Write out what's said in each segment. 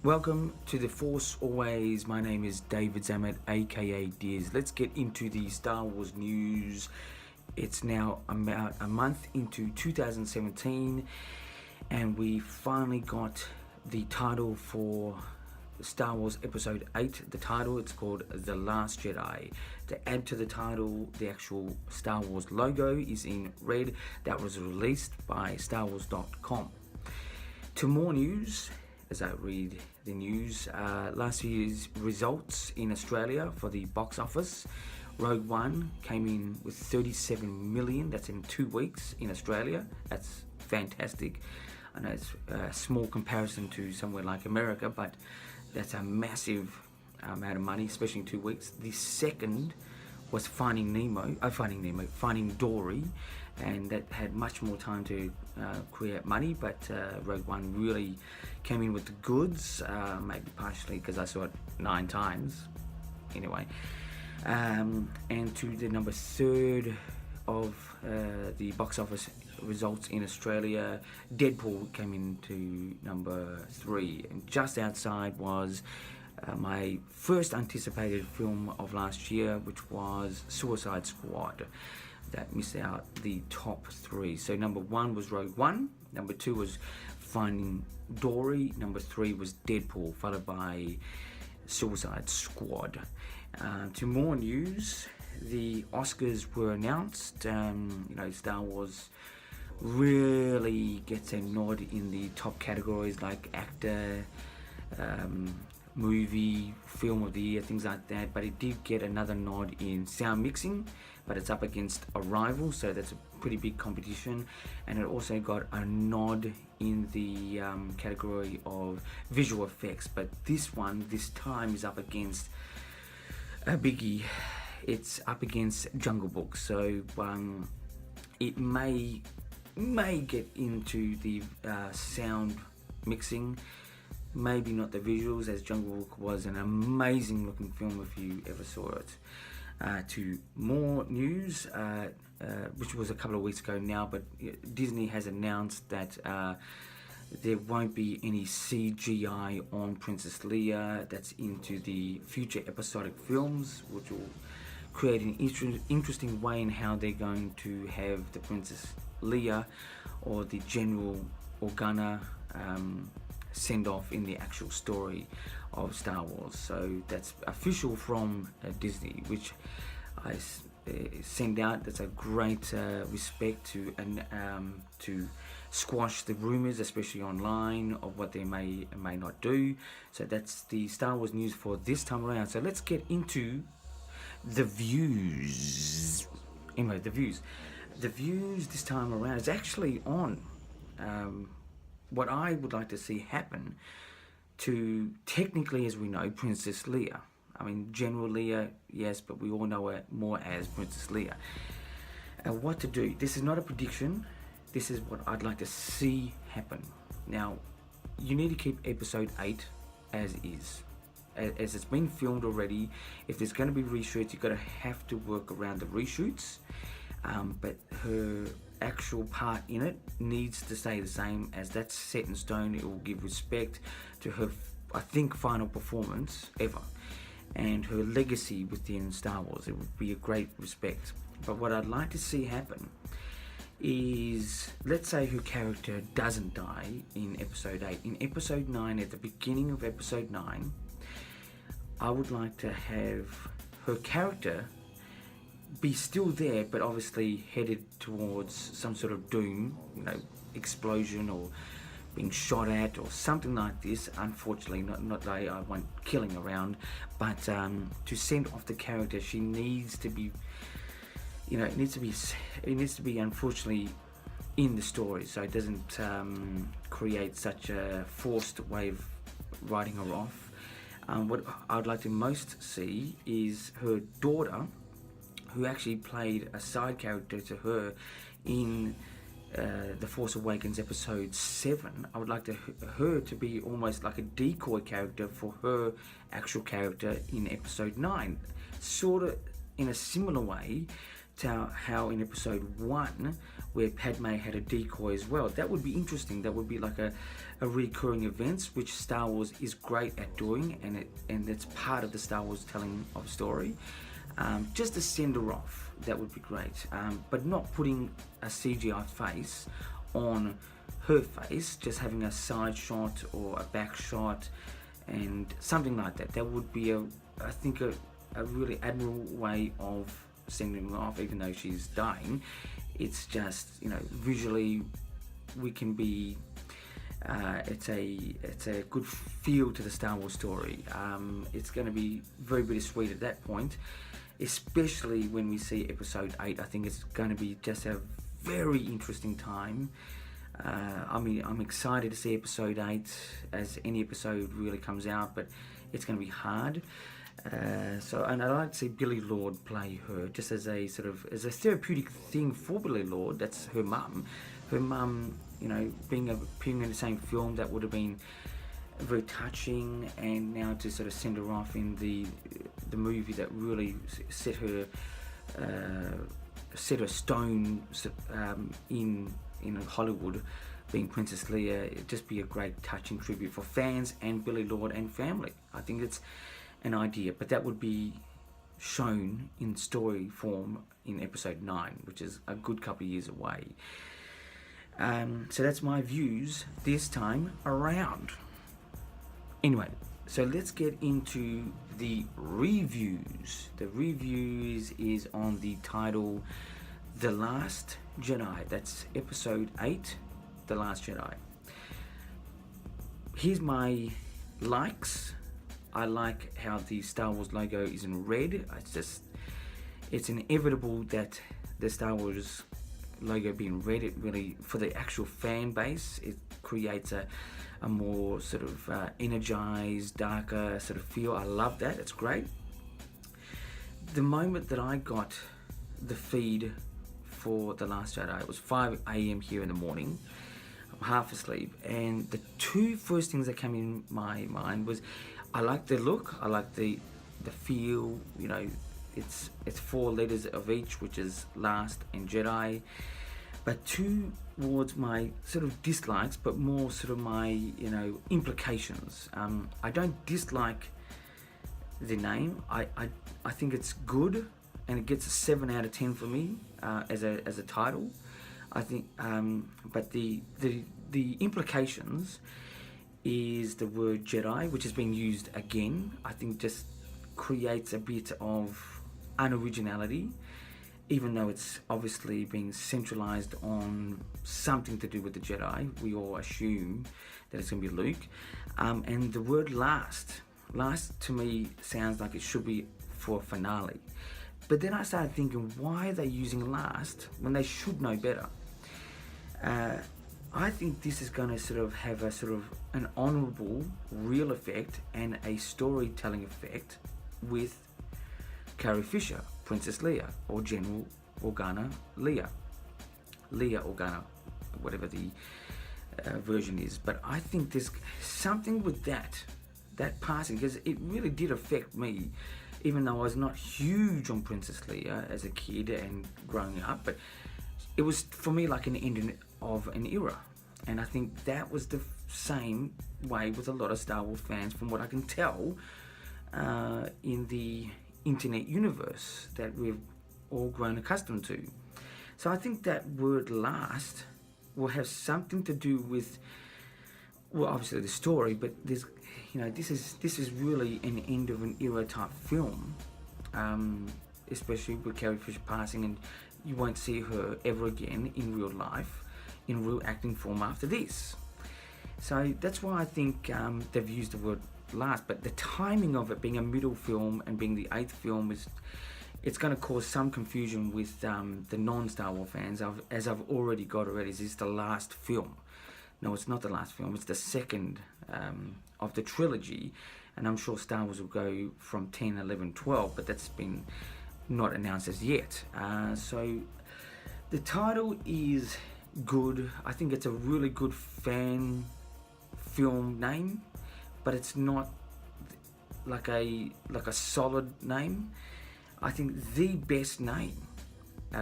Welcome to The Force Always. My name is David Zamet, aka Diz. Let's get into the Star Wars news. It's now about a month into 2017, and we finally got the title for Star Wars Episode 8. The title, it's called The Last Jedi. To add to the title, the actual Star Wars logo is in red. That was released by StarWars.com. To more news, as I read the news, last year's results in Australia for the box office. Rogue One came in with 37 million. That's in 2 weeks in Australia. That's fantastic. I know it's a small comparison to somewhere like America, but that's a massive amount of money, especially in 2 weeks. The second was Finding Dory, and that had much more time to create money, but Rogue One really came in with the goods, maybe partially because I saw it 9 times anyway. And to the number 3rd of the box office results in Australia, Deadpool came into number 3, and just outside was my first anticipated film of last year, which was Suicide Squad. That missed out the top 3. So number 1 was Rogue One, number 2 was Finding Dory, number 3 was Deadpool, followed by Suicide Squad. To more news, the Oscars were announced. Star Wars really gets a nod in the top categories like actor, movie, film of the year, things like that, but it did get another nod in sound mixing, but it's up against Arrival, so that's a pretty big competition. And it also got a nod in the category of visual effects, but this time is up against a biggie. It's up against Jungle Book, so it may get into the sound mixing, maybe not the visuals, as Jungle Book was an amazing looking film if you ever saw it. To more news, which was a couple of weeks ago now, but Disney has announced that there won't be any CGI on Princess Leia. That's into the future episodic films, which will create an interesting way in how they're going to have the Princess Leia or the General Organa send off in the actual story of Star Wars. So that's official from Disney, which I send out. That's a great respect to squash the rumors, especially online, of what they may and may not do. So that's the Star Wars news for this time around. So let's get into the views. Anyway, the views this time around is actually on what I would like to see happen to, technically, as we know, Princess Leia. I mean, General Leia, yes, but we all know her more as Princess Leia. What to do? This is not a prediction. This is what I'd like to see happen. Now, you need to keep Episode 8 as is. As it's been filmed already, if there's going to be reshoots, you've got to have to work around the reshoots. But her actual part in it needs to stay the same, as that's set in stone. It will give respect to her, I think, final performance ever, and her legacy within Star Wars. It would be a great respect. But what I'd like to see happen is, let's say her character doesn't die in Episode 8. In Episode 9, at the beginning of Episode 9, I would like to have her character be still there, but obviously headed towards some sort of doom, explosion or being shot at or something like this. Unfortunately, not that I want killing around, but to send off the character, she needs to be, it needs to be unfortunately in the story, so it doesn't create such a forced way of writing her off. What I'd like to most see is her daughter, who actually played a side character to her in The Force Awakens Episode 7. I would like her to be almost like a decoy character for her actual character in Episode 9. Sort of in a similar way how in episode 1, where Padme had a decoy as well. That would be interesting. That would be like a recurring events, which Star Wars is great at doing, and it's part of the Star Wars telling of a story. Just to send her off, that would be great. But not putting a CGI face on her face, just having a side shot or a back shot and something like that. That would be I think a really admirable way of sending her off, even though she's dying. It's just, visually we can be it's a good feel to the Star Wars story. It's going to be very bittersweet at that point, especially when we see episode 8. I think it's going to be just a very interesting time. I'm excited to see episode 8, as any episode really comes out, but it's going to be hard. And I'd like to see Billie Lourd play her, just as a therapeutic thing for Billie Lourd. That's her mum. Her mum, appearing in the same film, that would have been very touching. And now to sort of send her off in the movie that really set her stone in Hollywood, being Princess Leia, it'd just be a great touching tribute for fans and Billie Lourd and family. I think it's an idea, but that would be shown in story form in episode 9, which is a good couple of years away. So that's my views this time around. Anyway, so let's get into the reviews. The reviews is on the title The Last Jedi. That's episode 8, The Last Jedi. Here's my likes. I like how the Star Wars logo is in red. It's inevitable that the Star Wars logo being red, it really, for the actual fan base, it creates a more sort of energized, darker sort of feel. I love that. It's great. The moment that I got the feed for The Last Jedi, it was 5 a.m. here in the morning. I'm half asleep, and the two first things that came in my mind was, I like the look, I like the feel. It's 4 letters of each, which is Last and Jedi. But towards my sort of dislikes, but more sort of my implications. I don't dislike the name. I think it's good, and it gets a 7 out of 10 for me as a title. I think, but the implications is the word Jedi, which is being used again. I think just creates a bit of unoriginality, even though it's obviously being centralized on something to do with the Jedi. We all assume that it's going to be Luke. And the word last to me sounds like it should be for a finale. But then I started thinking, why are they using last when they should know better? I think this is going to sort of have a sort of an honourable, real effect and a storytelling effect with Carrie Fisher, Princess Leia, or General Organa Leia Organa, whatever the version is. But I think there's something with that passing, because it really did affect me, even though I was not huge on Princess Leia as a kid and growing up, but it was for me like an ending of an era. And I think that was the same way with a lot of Star Wars fans, from what I can tell, in the internet universe that we've all grown accustomed to. So I think that word last will have something to do with, well, obviously the story, but there's, this is really an end of an era type film, especially with Carrie Fisher passing, and you won't see her ever again in real life, in real acting form after this. So that's why I think they've used the word last, but the timing of it being a middle film and being the 8th film it's going to cause some confusion with the non-Star Wars fans. As I've already got already, is this the last film? No, it's not the last film. It's the second of the trilogy, and I'm sure Star Wars will go from 10, 11, 12, but that's been not announced as yet. So the title is good. I think it's a really good fan film name, but it's not like a solid name. I think the best name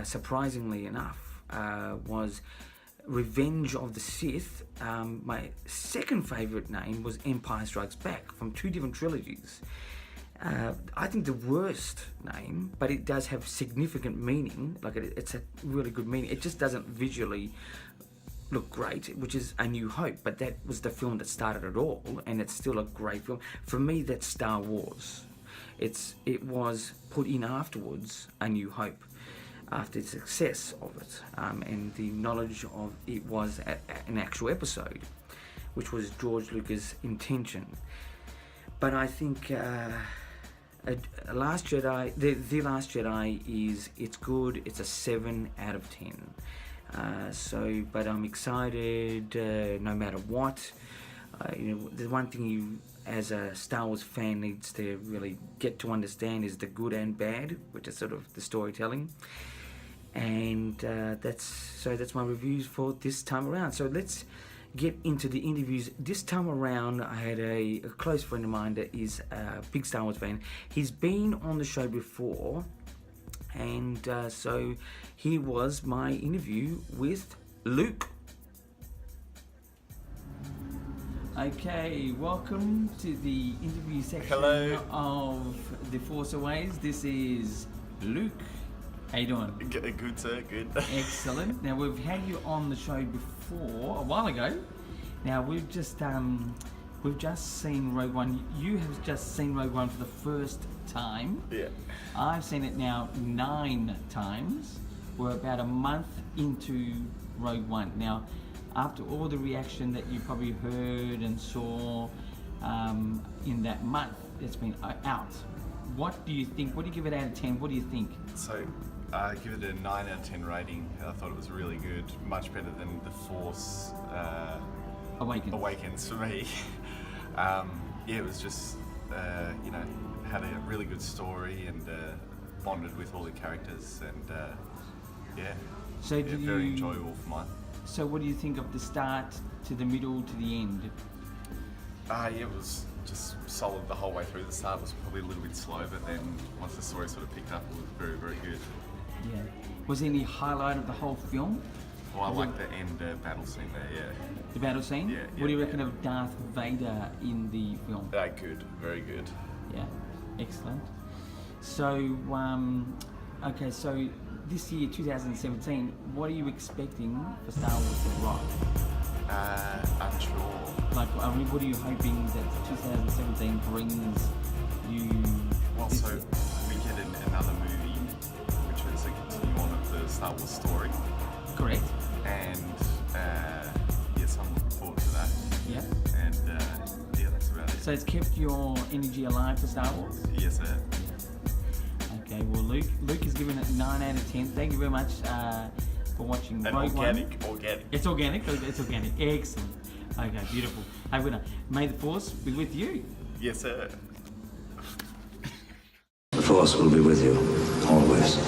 surprisingly enough, was Revenge of the Sith. My second favourite name was Empire Strikes Back, from two different trilogies. I think the worst name, but it does have significant meaning, like it's a really good meaning. It just doesn't visually look great, which is A New Hope, but that was the film that started it all, and it's still a great film. For me, that's Star Wars. It was put in afterwards, A New Hope, after the success of it, and the knowledge of it was an actual episode, which was George Lucas' intention. But I think Last Jedi, the Last Jedi it's good. It's a 7 out of 10. But I'm excited no matter what. The one thing you, as a Star Wars fan, needs to really get to understand is the good and bad, which is sort of the storytelling. And that's my reviews for this time around. So let's get into the interviews. This time around, I had a close friend of mine that is a big Star Wars fan. He's been on the show before, and so here was my interview with Luke. Okay, welcome to the interview section of The Force Awakens. This is Luke. How you doing? Good, sir. Good. Excellent. Now, we've had you on the show before, a while ago. Now, we've just seen Rogue One. You have just seen Rogue One for the first time. Yeah. I've seen it now 9 times. We're about a month into Rogue One. Now, after all the reaction that you probably heard and saw in that month it's been out, what do you think? What do you give it out of 10? What do you think? So, I give it a 9 out of 10 rating. I thought it was really good, much better than The Force Awakens for me. It was just, had a really good story and bonded with all the characters, and very enjoyable for mine. So what do you think of the start to the middle to the end? It was just solid the whole way through. The start was probably a little bit slow, but then once the story sort of picked up, it was very, very good. Yeah. Was there any highlight of the whole film? Well, I like the end battle scene there, yeah. The battle scene? Yeah. What do you reckon of Darth Vader in the film? Good, very good. Yeah, excellent. So, okay, so this year, 2017, what are you expecting for Star Wars to rock? Unsure. Like, what are you hoping that 2017 brings you? Well, so we get another movie, which is a continuation of the Star Wars story. Correct. And yes, I'm looking forward to that. Yeah. And that's about it. So it's kept your energy alive for Star Wars? Yes, sir. Okay, well, Luke has given it 9 out of 10. Thank you very much for watching Rogue One. Organic. It's organic. It's organic. Excellent. Okay, beautiful. Hey, winner. May the Force be with you. Yes, sir. The Force will be with you, always.